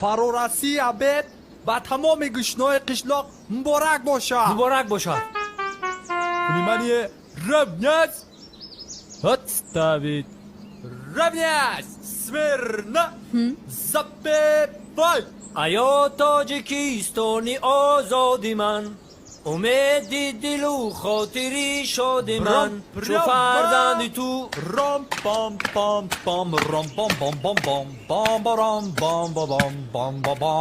فرارسی عبد و تمام گشنای قشلاق مبارک باشد. مبارک باشد. Внимание, равнясь, отставить. Равнясь, смирно, запевай. ایا تاجیکستانی آزادی من، امیدی دل و خاطری شاد من، چو فرزندی تو رام پام پام پام رام پام پام پام پام بام رام بام بام بام بام بام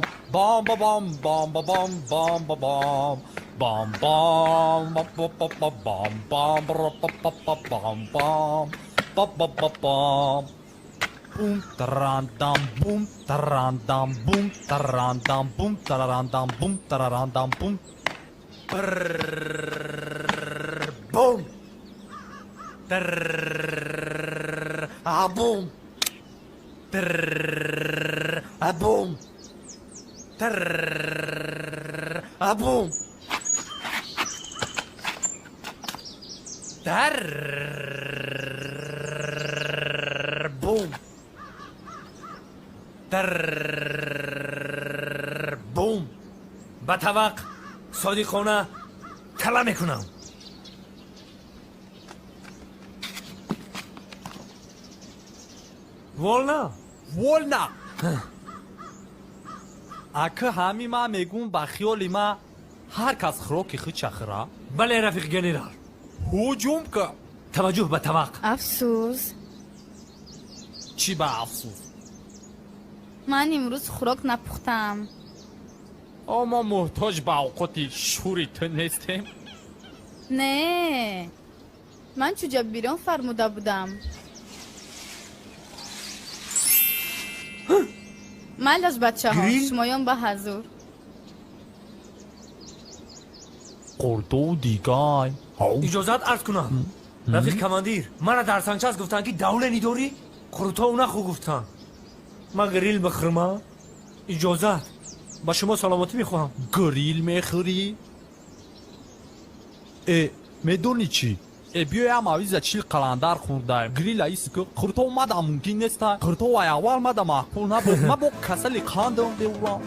بام بام بام بام بام بام بام بام بام بام بام بام boom tarandam boom tarandam boom tarandam boom tarandam boom tarandam boom boom ah boom ah boom ah boom boom بوم با طبق صادقانه طلا میکنم. والنا والنا اکه همی ما میگون با خیالی ما هر کس خروکی خود چخرا. بله رفیق گنرال. هجوم که توجه به طبق. افسوس چی با افسوس؟ من امروز خوراک نپختم. اما محتاج به اوقات شوری تو نیستیم؟ نه من چوجا بیرون فرموده بودم. مال از بچه ها شمایان به حضور. قردو دیگای اجازت عرض کنم رفیق کماندیر، من در سنگچست گفتن که دوله نیداری قروتا اونا خو گفتن من گریل بخورم. اجازت با شما سلامتی میخواهم. گریل میخوری؟ میدونی چی؟ بیایم آویز چیل قلندر خوردیم گریل ایست که قرطا اومد ممکن نیست قرطا و اول مده محکول نبود ما با کسلی خاندم دیورم